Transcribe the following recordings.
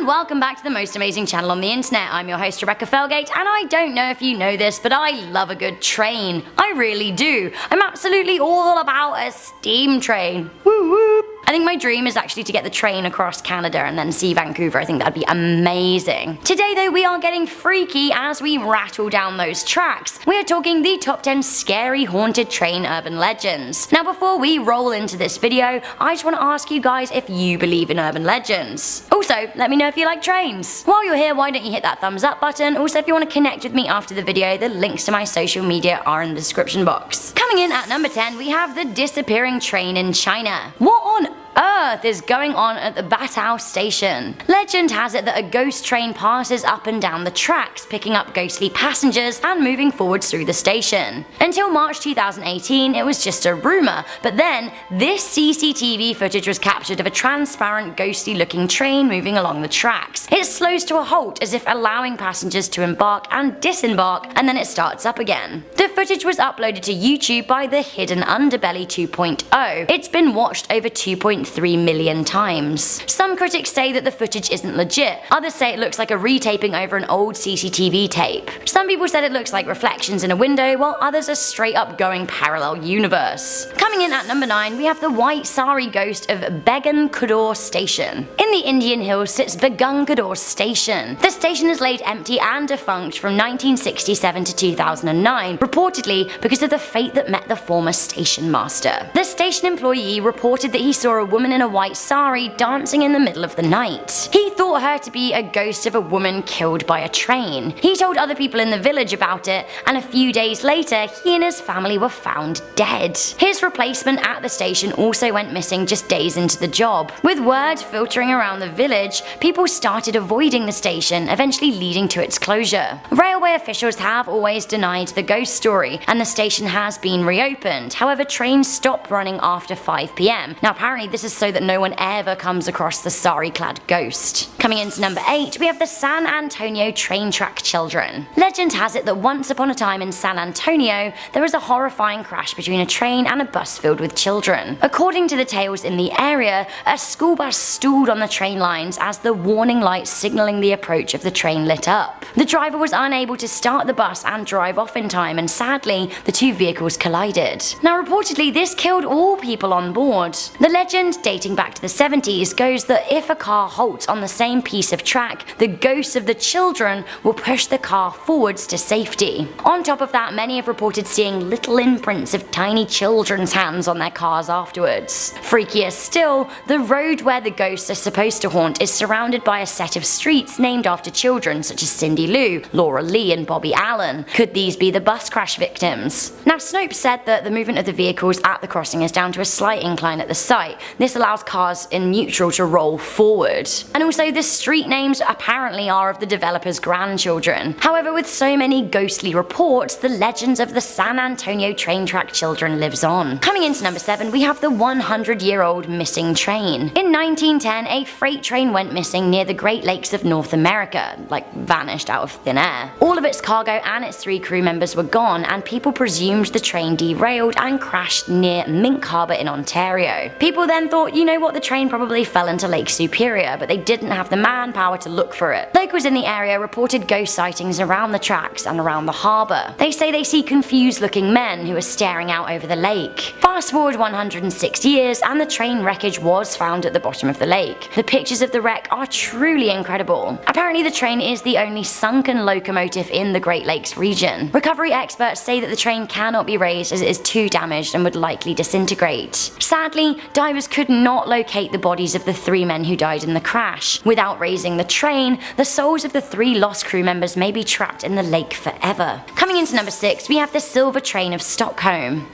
and welcome back to the most amazing channel on the internet. I'm your host Rebecca Felgate, and I don't know if you know this, but I love a good train. I really do. I'm absolutely all about a steam train. Woo woo. I think my dream is actually to get the train across Canada and then see Vancouver. I think that'd be amazing. Today though, we are getting freaky as we rattle down those tracks. We are talking the top 10 scary haunted train urban legends. Now before we roll into this video, I just want to ask you guys if you believe in urban legends. Also, let me know if you like trains. While you're here, why don't you hit that thumbs up button? Also, if you want to connect with me after the video, the links to my social media are in the description box. Coming in at number 10, we have the disappearing train in China. What on earth is going on at the Batao station? Legend has it that a ghost train passes up and down the tracks, picking up ghostly passengers and moving forwards through the station. Until March 2018, it was just a rumour, but then this CCTV footage was captured of a transparent, ghostly looking train moving along the tracks. It slows to a halt as if allowing passengers to embark and disembark, and then it starts up again. The footage was uploaded to YouTube by the Hidden Underbelly 2.0. It's been watched over 2.3 million times. Some critics say that the footage isn't legit, others say it looks like a retaping over an old CCTV tape. Some people said it looks like reflections in a window, while others are straight up going parallel universe. Coming in at number 9, we have the white sari ghost of Begungador Station. In the Indian Hills sits Begungador Station. The station is laid empty and defunct from 1967 to 2009, reportedly because of the fate that met the former station master. The station employee reported that he saw a woman in a white sari dancing in the middle of the night. He thought her to be a ghost of a woman killed by a train. He told other people in the village about it, and a few days later he and his family were found dead. His replacement at the station also went missing just days into the job. With word filtering around the village, people started avoiding the station, eventually leading to its closure. Railway officials have always denied the ghost story, and the station has been reopened. However, trains stopped running after 5 PM. Now apparently this is so that no one ever comes across the sari-clad ghost. Coming into number 8, we have the San Antonio train track children. Legend has it that once upon a time in San Antonio, there was a horrifying crash between a train and a bus filled with children. According to the tales in the area, a school bus stalled on the train lines as the warning lights signaling the approach of the train lit up. The driver was unable to start the bus and drive off in time, and sadly, the two vehicles collided. Now reportedly, this killed all people on board. The legend, dating back to the 70s, goes that if a car halts on the same piece of track, the ghosts of the children will push the car forwards to safety. On top of that, many have reported seeing little imprints of tiny children's hands on their cars afterwards. Freakier still, the road where the ghosts are supposed to haunt is surrounded by a set of streets named after children such as Cindy Lou, Laura Lee and Bobby Allen. Could these be the bus crash victims? Now Snopes said that the movement of the vehicles at the crossing is down to a slight incline at the site. This allows cars in neutral to roll forward. And also the street names apparently are of the developers' grandchildren. However, with so many ghostly reports, the legends of the San Antonio train track children lives on. Coming into number 7, we have the 100-year-old missing train. In 1910, a freight train went missing near the Great Lakes of North America, like vanished out of thin air. All of its cargo and its 3 crew members were gone, and people presumed the train derailed and crashed near Mink Harbour in Ontario. People then thought, you know what, the train probably fell into Lake Superior, but they didn't have the manpower to look for it. Locals in the area reported ghost sightings around the tracks and around the harbour. They say they see confused looking men who are staring out over the lake. Fast forward 106 years and the train wreckage was found at the bottom of the lake. The pictures of the wreck are truly incredible. Apparently the train is the only sunken locomotive in the Great Lakes region. Recovery experts say that the train cannot be raised as it is too damaged and would likely disintegrate. Sadly, divers could not locate the bodies of the 3 men who died in the crash. Without raising the train, the souls of the 3 lost crew members may be trapped in the lake forever. Coming into number 6, we have the Silver Train of Stockholm.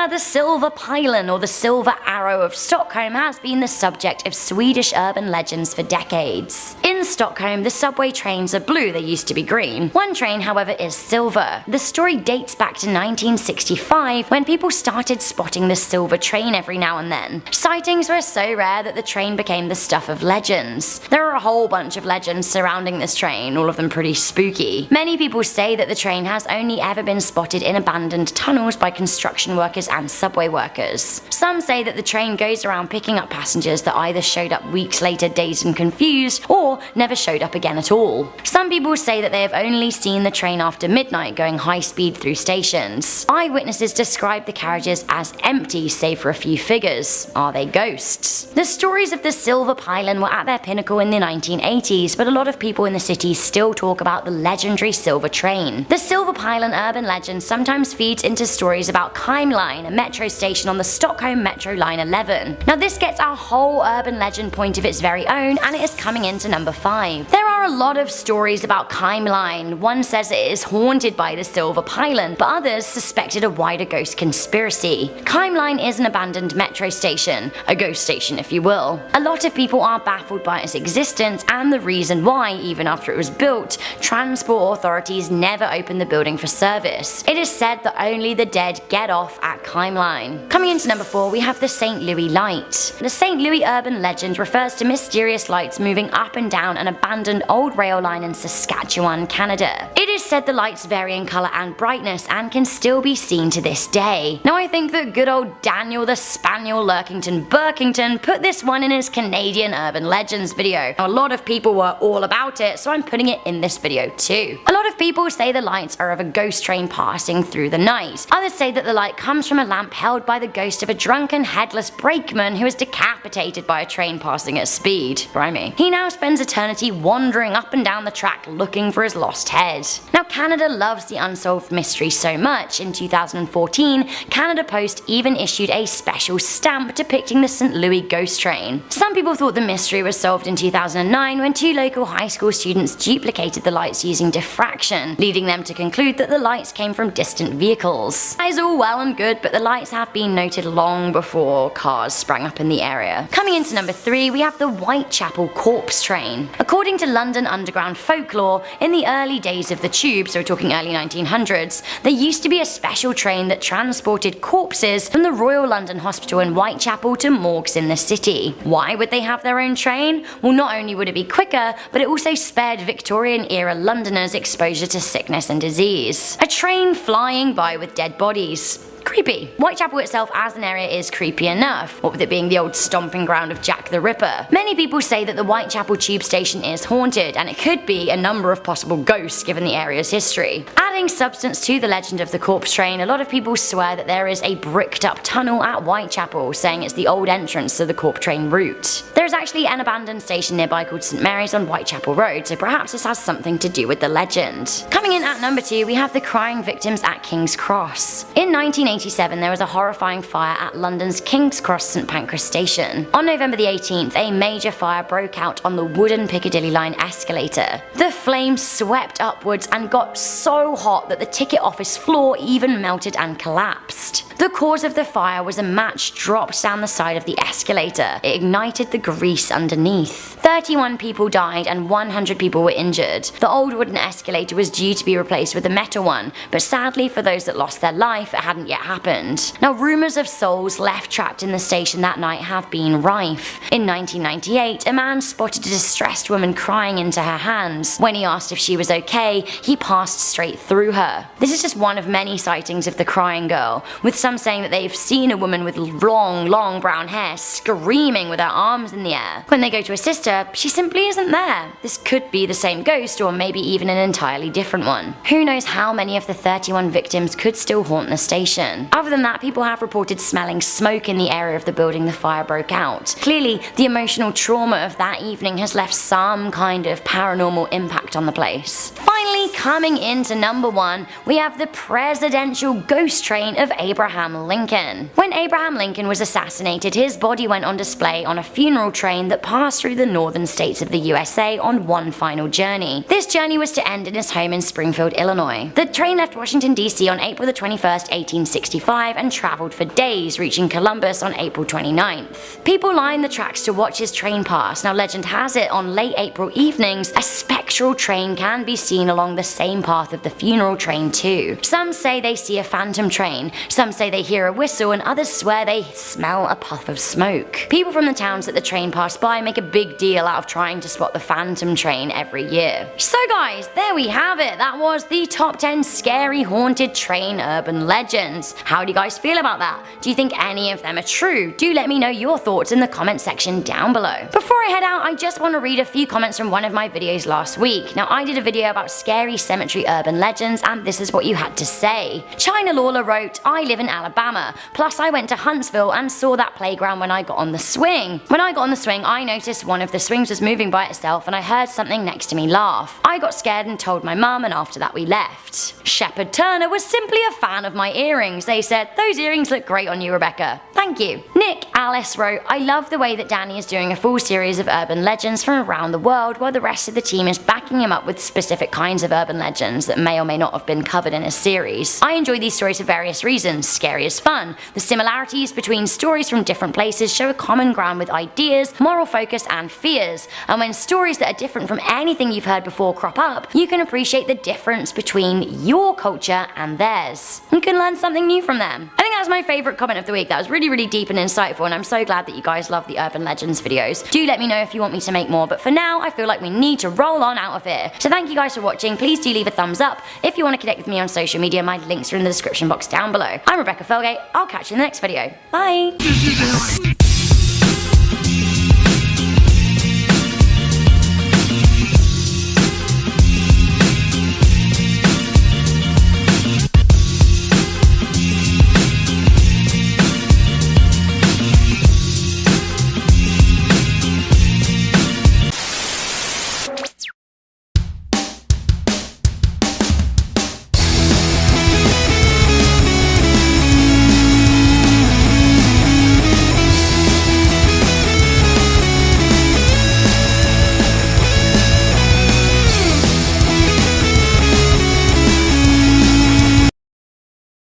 The Silver Pylon, or the Silver Arrow of Stockholm, has been the subject of Swedish urban legends for decades. In Stockholm, the subway trains are blue, they used to be green. One train, however, is silver. The story dates back to 1965, when people started spotting the silver train every now and then. Sightings were so rare that the train became the stuff of legends. There are a whole bunch of legends surrounding this train, all of them pretty spooky. Many people say that the train has only ever been spotted in abandoned tunnels by construction workers and subway workers. Some say that the train goes around picking up passengers that either showed up weeks later dazed and confused, or never showed up again at all. Some people say that they have only seen the train after midnight going high speed through stations. Eyewitnesses describe the carriages as empty save for a few figures. Are they ghosts? The stories of the Silver Pylon were at their pinnacle in the 1980s, but a lot of people in the city still talk about the legendary Silver Train. The Silver Pylon urban legend sometimes feeds into stories about Kime Line, a metro station on the Stockholm Metro Line 11. Now this gets a whole urban legend point of its very own, and it is coming into number 5. There are a lot of stories about Kime Line. One says it is haunted by the Silver Pylon, but others suspected a wider ghost conspiracy. Kime Line is an abandoned metro station, a ghost station if you will. A lot of people are baffled by its existence and the reason why, even after it was built, transport authorities never opened the building for service. It is said that only the dead get off at Kime Line. Coming into number 4, we have the St. Louis Light. The St. Louis urban legend refers to mysterious lights moving up and down an abandoned old rail line in Saskatchewan, Canada. It is said the lights vary in colour and brightness and can still be seen to this day. Now I think that good old Daniel the Spaniel Lurkington Burkington put this one in his Canadian Urban Legends video. Now, a lot of people were all about it, so I'm putting it in this video too. A lot of people say the lights are of a ghost train passing through the night. Others say that the light comes from a lamp held by the ghost of a drunken headless brakeman who was decapitated by a train passing at speed. Grimy. He now spends eternity wandering up and down the track looking for his lost head. Now Canada loves the unsolved mystery so much, in 2014, Canada Post even issued a special stamp depicting the St. Louis ghost train. Some people thought the mystery was solved in 2009 when 2 local high school students duplicated the lights using diffraction, leading them to conclude that the lights came from distant vehicles. That is all well and good, but the lights have been noted long before cars sprang up in the area. Coming into number 3, we have the Whitechapel corpse train. According to London Underground folklore, in the early days of the tube, so we're talking early 1900s, there used to be a special train that transported corpses from the Royal London Hospital in Whitechapel to morgues in the city. Why would they have their own train? Well, not only would it be quicker, but it also spared Victorian-era Londoners exposure to sickness and disease. A train flying by with dead bodies. Creepy. Whitechapel itself as an area is creepy enough, what with it being the old stomping ground of Jack the Ripper. Many people say that the Whitechapel tube station is haunted, and it could be a number of possible ghosts given the area's history. Adding substance to the legend of the corpse train, a lot of people swear that there is a bricked up tunnel at Whitechapel, saying it's the old entrance to the corpse train route. There is actually an abandoned station nearby called St. Mary's on Whitechapel Road, so perhaps this has something to do with the legend. Coming in at number 2, we have the crying victims at King's Cross. In 1987, there was a horrifying fire at London's King's Cross St Pancras station. On November the 18th, a major fire broke out on the wooden Piccadilly line escalator. The flames swept upwards and got so hot that the ticket office floor even melted and collapsed. The cause of the fire was a match dropped down the side of the escalator. It ignited the grease underneath. 31 people died and 100 people were injured. The old wooden escalator was due to be replaced with a metal one, but sadly for those that lost their life, it hadn't yet happened. Now, rumours of souls left trapped in the station that night have been rife. In 1998, a man spotted a distressed woman crying into her hands. When he asked if she was okay, he passed straight through her. This is just one of many sightings of the crying girl, with some saying that they've seen a woman with long brown hair screaming with her arms in the air. When they go to assist her, she simply isn't there. This could be the same ghost, or maybe even an entirely different one. Who knows how many of the 31 victims could still haunt the station. Other than that, people have reported smelling smoke in the area of the building the fire broke out. Clearly, the emotional trauma of that evening has left some kind of paranormal impact on the place. Finally, coming into number 1, we have the presidential ghost train of Abraham Lincoln. When Abraham Lincoln was assassinated, his body went on display on a funeral train that passed through the northern states of the USA on one final journey. This journey was to end in his home in Springfield, Illinois. The train left Washington, D.C. on April the 21st, 1865 and travelled for days, reaching Columbus on April 29th. People lined the tracks to watch his train pass. Now, legend has it, on late April evenings, a spectral actual train can be seen along the same path of the funeral train too. Some say they see a phantom train, some say they hear a whistle, and others swear they smell a puff of smoke. People from the towns that the train passed by make a big deal out of trying to spot the phantom train every year. So guys, there we have it. That was the top 10 scary haunted train urban legends. How do you guys feel about that? Do you think any of them are true? Do let me know your thoughts in the comment section down below. Before I head out, I just want to read a few comments from one of my videos last week. Now, I did a video about scary cemetery urban legends, and this is what you had to say. China Lawler wrote, I live in Alabama, plus I went to Huntsville and saw that playground when I got on the swing. When I got on the swing, I noticed one of the swings was moving by itself and I heard something next to me laugh. I got scared and told my mum, and after that we left. Shepard Turner was simply a fan of my earrings. They said, those earrings look great on you, Rebecca. Thank you. Nick Alice wrote, I love the way that Danny is doing a full series of urban legends from around the world while the rest of the team is backing him up with specific kinds of urban legends that may or may not have been covered in a series. I enjoy these stories for various reasons. Scary is fun. The similarities between stories from different places show a common ground with ideas, moral focus, and fears. And when stories that are different from anything you've heard before crop up, you can appreciate the difference between your culture and theirs. You can learn something new from them. I think that was my favourite comment of the week. That was really deep and insightful, and I'm so glad that you guys love the urban legends videos. Do let me know if you want me to make more, but for now I feel like we need to roll on out of here. So thank you guys for watching. Please do leave a thumbs up. If you want to connect with me on social media, my links are in the description box down below. I'm Rebecca Felgate. I'll catch you in the next video. Bye!